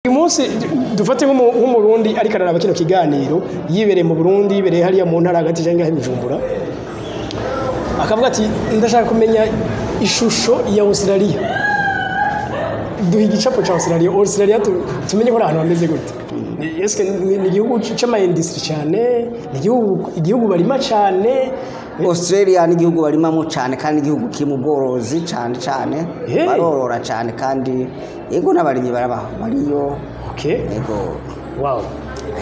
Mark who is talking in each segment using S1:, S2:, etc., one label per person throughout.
S1: Uyu munsi dufate nk'umurundi ariko araraba kino kiganiro yibereye mu Burundi yibereye hariya mu ntara hagati cyangwa he Bujumbura akavuga ati ndashaka kumenya ishusho ya Australia duha igicapo cha Australia tumenye ko ahantu hameze gute eske ni igihugu cy'ama industry cyane ni igihugu barima cyane
S2: Australia ni igihugu barimamo cyane kandi igihugu kimu borozi cyane barorora cyane kandi yego n'abarimyi barabaho bariyo yego
S1: wow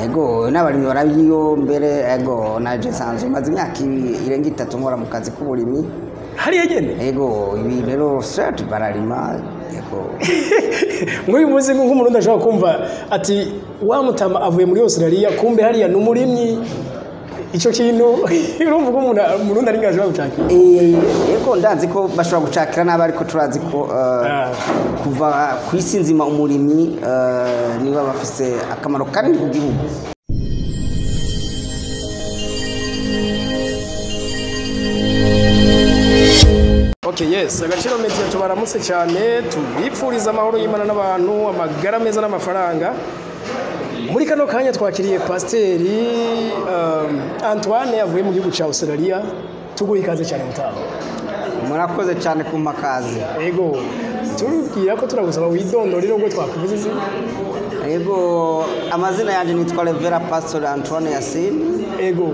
S2: yego n'abarimyi barabiyo mbere yego naje sanzwe maze imyaka irenga 3 nkora mu kazi k'uburimyi
S1: hari yegene
S2: yego ibi rero straight bararima yego
S1: muri muzi nk'umurundi ashobora kumva ati wa mutama avuye muri Australia kumbe hariya n'umurimyi ico kintu urumva umuntu umurundi ari ngaje bagucakira
S2: yego ndazi ko bashobora gucakira naba ariko turazi ko kuva kwisinzima umurimyi niba bafise akamaro kanini ku gihugu.
S1: Okay, yes, agaciro media tubaramutse cyane tubipfuriza amahoro y'Imana n'abantu amagara meza n'amafaranga. Muri kano kanya twakiriye Pasiteri Antoine avuye mu gihugu cya Australia tuguha ikaze cyane mutaho.
S2: Murakoze cyane ku makazi.
S1: Yego turubwira ko turagusaba widondorero ngo twakuvuze izi.
S2: Yego amazina yanje nitwa Revera Pastor Antoine Yasin.
S1: Yego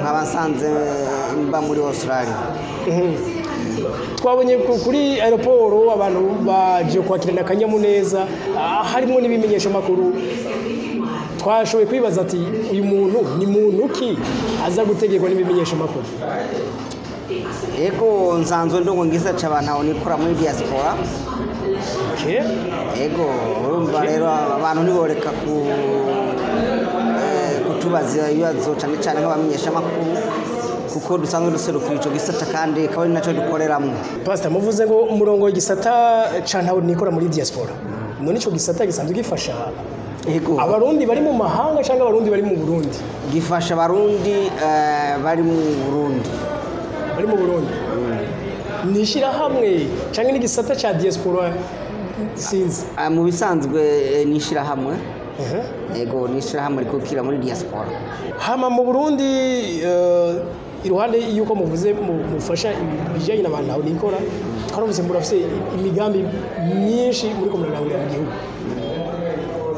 S2: nk'abasanze mba muri Australia.
S1: Twabonye kuri aeroport abantu baje kwakirana kanyamuneza harimo n'ibimenyesha makuru twashoboye kwibaza ati uyu muntu ni muntu ki aza gutegekwa n'ibimenyesha makuru.
S2: Yego nsanzwe ndongo ngisa cy'abantu aho nikora muri diaspora. Yego urumva rero abantu niboreka kutubaza ibibazo cyane nk'abamenyesha makuru kuko dusanzwe duserukira ico gisata kandi kabari naco dukoreramo.
S1: Pastor muvuze ngo umurongo w'igisata cantaho nikora muri diaspora. None ico gisata gisanzwe gifasha
S2: yego
S1: abarundi bari mu mahanga cyangwa abarundi bari mu Burundi?
S2: Gifasha abarundi bari mu Burundi.
S1: Bari mu Burundi. Nishira hamwe cyangwa n'igisata cha diaspora sinzi.
S2: Mu bisanzwe nishira hamwe. Yego nishira hamwe rikukira muri diaspora.
S1: Hama mu Burundi iruhande yuko muvuze mufasha ibijyanye n'abantu aho nikora twarumvise murafise imigambi myinshi muri komurangurira mu gihugu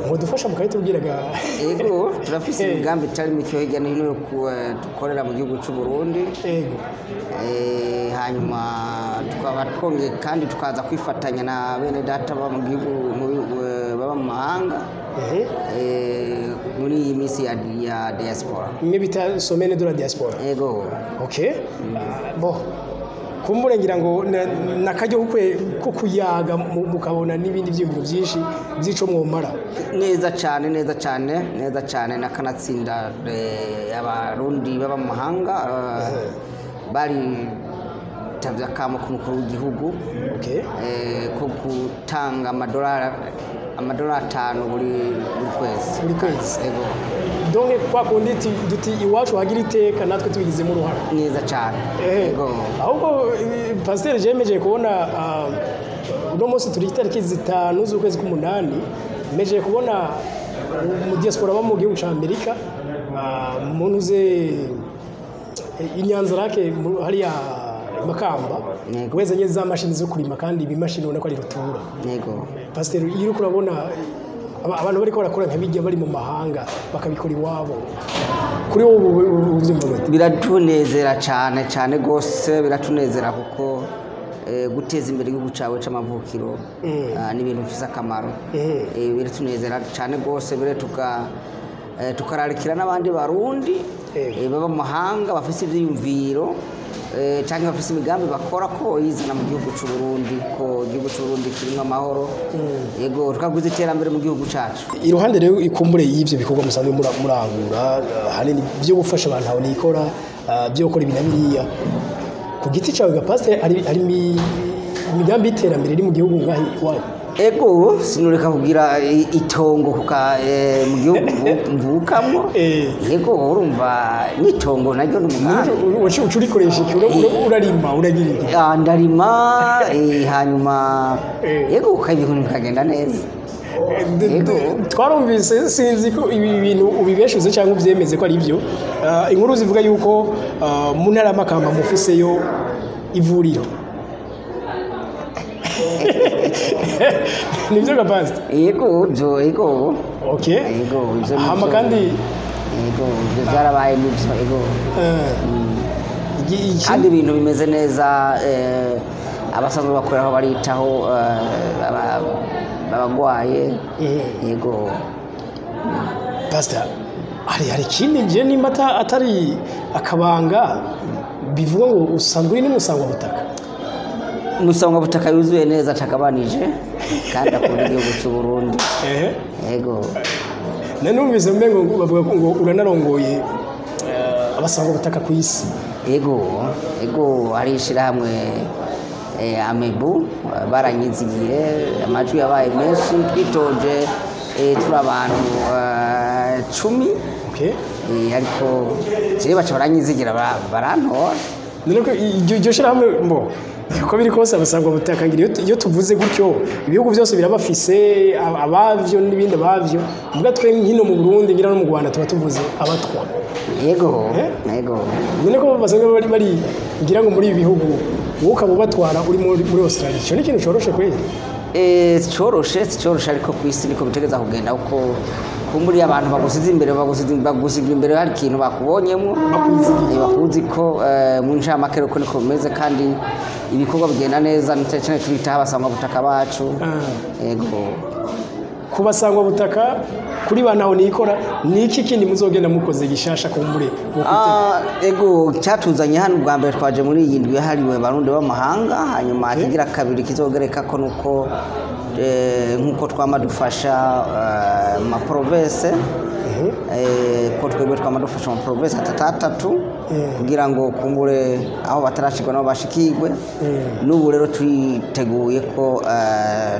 S1: mudufasha mukayitubwiraga.
S2: Yego turafise imigambi itari mike hirya no hino dukorera mu gihugu cy'u Burundi.
S1: Yego
S2: hanyuma tukaba twongeye kandi tukaza kwifatanya na bene data ba mu gihugu baba mu mahanga muri iyi minsi ya diaspora
S1: mwe bita semaine de la diaspora.
S2: Yego
S1: bo kumbure ngira ngo nakajyo kukuyaga mukabona n'ibindi by'ibintu byinshi byico mwomara
S2: neza cyane nakanatsinda abarundi baba mu mahanga bari tavya kama ku mukuru w'igihugu ko gutanga amadolari 5 buri kwezi.
S1: Yego donc kwa kundi duti iwacu hagira iteka natwe tubigize mu ruhara
S2: neza cyane. Yego
S1: ahubwo Pasteur jemeje kubona uno munsi turi itariki 5 z'ukwezi k'8 meje kubona mu diaspora ba mu gihugu cya Amerika umuntu uze inyanza rake hariya Makamba weze nye za mashini zo kurima kandi ibimashini ubona ko ari rutura.
S2: Yego
S1: Pasteur iyo kurabona abantu bari ko barakora nk'abijya bari mu mahanga bakabikora iwabo kuri wowe uvyumva gute?
S2: Biratunezera cyane gose biratunezera kuko guteza imbere igihugu cyawe c'amavukiro n'ibintu bifise akamaro. Biratunezera cyane gose bire tukararikira n'abandi barundi baba mu mahanga bafise ivyiyumviro cyangwa bafise imigambi bakora ko yizana mu gihugu cy'u Burundi ko igihugu cy'u Burundi kirimo amahoro. Yego tukaguze iterambere mu gihugu cyacu.
S1: Iruhande rero ikumbure y'ivyo bikorwa musanzwe murangura hanini byo gufasha abantu aho nikora byo gukora ibinabiriya ku giti cyawe ga Pastor ari imigambi y'iterambere iri mu gihugu ngahi iwanyu.
S2: Ego sinureka kugira itongo mu gihugu mvukamwo. Yego urumva n'itongo naryo n'umwana
S1: ucurikoresha urarima uragirira
S2: ndarima hanyuma yego ukabintu bikagenda neza.
S1: twarumvise sinzi ko ibi bintu ubibeshuze cyangwa ubyemeze ko ari byo inkuru zivuga yuko mu ntara y'Amakamba mufiseyo ivuriro nibyo ga pastor
S2: yego
S1: okay hama kandi
S2: yego byarabaye nibyo yego kandi ibintu bimeze neza abasanzwe bakorera aho baritaho abagwaye yego
S1: pastor hari ikindi nje nimata atari akabanga bivuga ngo usanzwe uri n'umusangwa butaka
S2: umusangwa butaka yuzuye neza atagabanije kandi akunda igihugu cy'u Burundi yego
S1: nanumvise mbengo bavuga ngo uranarongoye abasangwa butaka ku isi
S2: yego arishira hamwe amebu baranyizigiye amajwi yabaye menshi twitoje turi abantu 10 ariko je baca baranyizigira barantora
S1: none ko iryo shira hamwe mbo ko biri kose abasangwa butaka ngira iyo tuvuze gutyo ibihugu byose birabafise abavyo n'ibindi abavyo muga twe nkino mu Burundi ngira no mu Rwanda tuba tuvuze abatwa
S2: yego
S1: none ko basanga bari ngira ngo muri ibi bihugu woka bubatwara uri muri Australia cyo ni kintu coroshe kweli coroshe ariko kwisi niko bitegeza kugenda uko kumburi abantu bagusize imbere hari ikintu bakubonyemo bakuzi ko mu nshamakero ko niko bimeze kandi ibikorwa bigenda neza cyane tubitaho abasangwa butaka bacu yego kubasangwa butaka kuri banaho nikora niki kindi muzogenda mukoze gishasha kumbure
S2: ego cyatuzanye hano bwa mbere twaje muri iyi ndwi hariwe barundi b'amahanga hanyuma kigira kabiri kizogereka ko nuko nkuko twamadufasha ma province ko twebwe twamadufasha ma province atatu kugira ngo kumbure aho batarashikwa nabo bashikirwe n'ubu rero twiteguye ko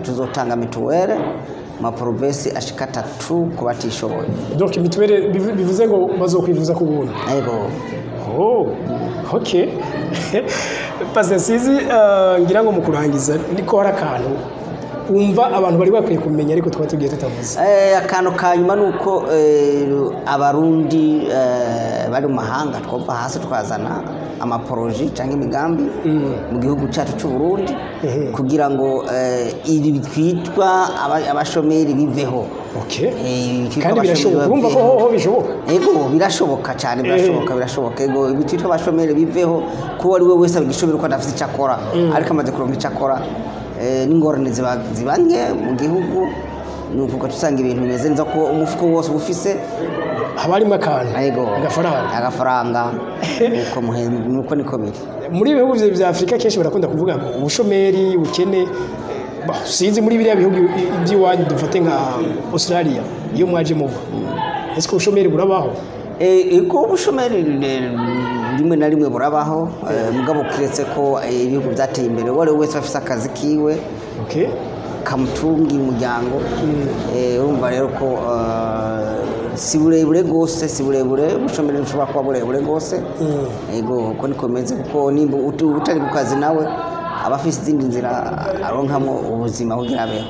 S2: tuzotanga mituwele ma province ashika 3 kubatishoboye
S1: donc mituwele bivuze ngo bazokwivuza ku buntu yego okay pastor sizi ngira ngo mukurangiza niko harakantu umva abantu bari bakwiye kumenya ariko twa tugiye tutavuze
S2: akantu kanyuma nuko abarundi bari mu mahanga twova hasi twazana amaproje cyangwa imigambi mu gihugu cyacu cy'u Burundi kugira ngo ibi bitwitwa abashomeri biveho
S1: kandi birashoboka urumva ko ho bishoboka
S2: yego birashoboka cyane birashoboka yego ibitwitwa abashomeri biveho kuba ari we wese abigishobora ko adafite icyakora ariko amaze kuronka icyakora n'ingorane zibange mu gihugu nuko tusanga ibintu bimeze neza ko umufuko wose ufise
S1: habarimo akantu
S2: agafaranga nuko niko biri
S1: muri ibihugu bya Afrika kenshi barakunda kuvuga ubushomeri bukene sinzi muri biriya bihugu by'iwanyu dufate nka Australia iyo mwaje muva ese ko ubushomeri burabaho
S2: eko ubushomeri rimwe na rimwe burabaho mugabo kiretse ko ibihugu byateye imbere wari wese afite akazi kiwe kamutunga umuryango urumva rero ko si burebure gose ubushomeri bushobora kuba burebure gose yego ko nikomeze kuko nimba utari ku kazi nawe abafite izindi nzira aronkamo ubuzima kugira abeho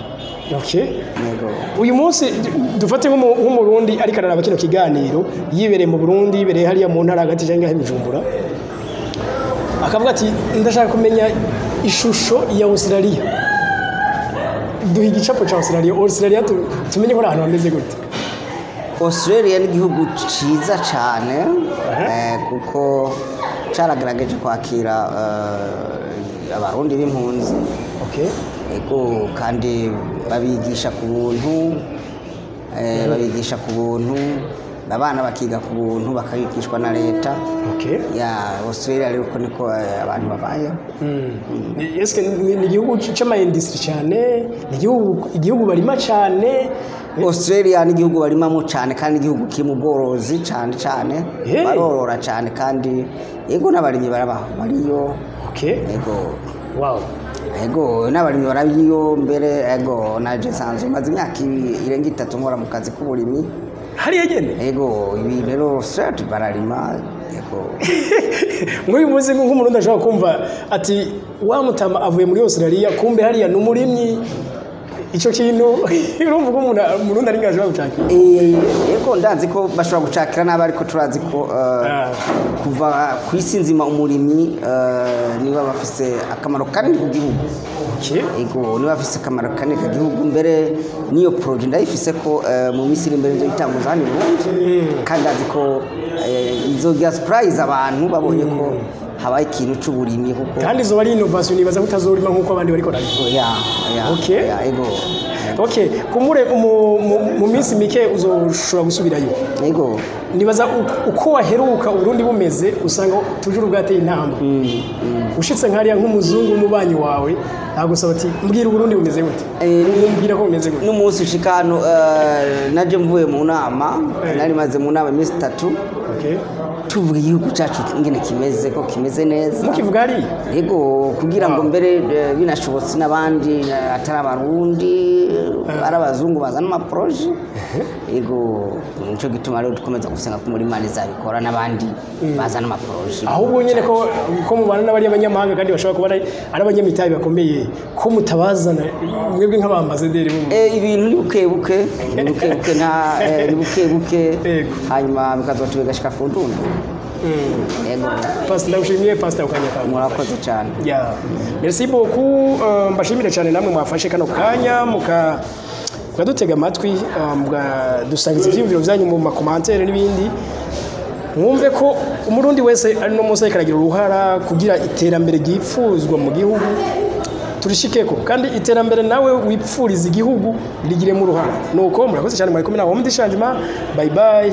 S1: yego uyu munsi dufate nk'umurundi ariko araraba kino kiganiro yibereye mu Burundi yibereye hariya mu ntara hagati cyangwa i Bujumbura akavuga ati ndashaka kumenya ishusho ya Australia duha igicapo cya Australia tumenye ko ari ahantu hameze gute
S2: Australia ni igihugu cyiza cyane kuko cyaragaragaje kwakira abarundi b'impunzi ego kandi babigisha ku buntu abana bakiga ku buntu bakabigishwa na leta ya Australia rero ko niko abantu babayeho
S1: ese ni igihugu cy'ama industry cyane ni igihugu barima cyane
S2: Australia ni igihugu barimamo cyane kandi igihugu kiri mu bworozi cyane barorora cyane kandi yego n'abarimyi barabaho bariyo yego ego n'abarimyi barabiyo mbere ego naje sanzwe maze imyaka irenga 3 nkora mu kazi k'uburimyi
S1: hariya gene
S2: ego ibi rero straight bararima ego
S1: muri muzi nk'umuntu ndashaka kumva ati wa mutama avuye muri Australia kumbe hariya n'umurimyi ico kintu urumva ko umuntu ari ngaje bagucakira
S2: yego ndazi ko bashobora gucakira nabi ariko turazi ko kuva kwisi nzima umurimyi niba bafise akamaro kanini ku gihugu yego niba bafise akamaro kanini ku gihugu mbere niyo projet ndayifise ko mu minsi iri imbere nzo itanguza hano Burundi kandi azi ko izogira surprise abantu babonye ko habaye ikintu c'uburimyi kuko
S1: kandi zo bari innovation nibaza kutazorima nkuko abandi bariko barabikora yego okay kumure mu minsi mike uzoshobora gusubirayo
S2: yego
S1: nibaza uko waheruka Burundi bumeze usanga tujuru bwateye intambwe ushitse nkariya nk'umuzungu umubanyi wawe agusaba ati mbwira Burundi bumeze gute mbwira ko bumeze gute
S2: n'umunsi ushikano naje mvuye mu nama nari maze mu nama iminsi 3 tuvuga igihugu cyacu ingene kimeze ko kimeze neza
S1: mukivuga ari
S2: yego kugira ngo mbere binashobotse n'abandi atari abarundi arabazungu bazana ama projet yego nico gituma rero dukomeza gusenga ko muri mane zabikora n'abandi bazana ama projet
S1: ahubwo nyene ko mubana n'abari abanyamahanga kandi bashobora kuba ari abanyamitabi bakomeye ko mutabazana mwebwe nk'abambasaderi bo
S2: ibintu ni bukebuke nta ni bukebuke hanyuma bikazotubega gashika ku ndundu
S1: Pastor ndawushimiye Pastor ukanyaka
S2: murakoze cyane
S1: merci beaucoup mbashimire cyane namwe mwafashe kano kanya mukadutega amatwi dusangiza ivyumviro byanyu mu makomantere n'ibindi mwumve ko umurundi wese ari no munsi karagira uruhara kugira iterambere gifuzwa mu gihugu turishikeko kandi iterambere nawe wipfuriza igihugu rigire mu ruhara nuko murakoze cyane mwari kumwe nawo mu dishangement bye bye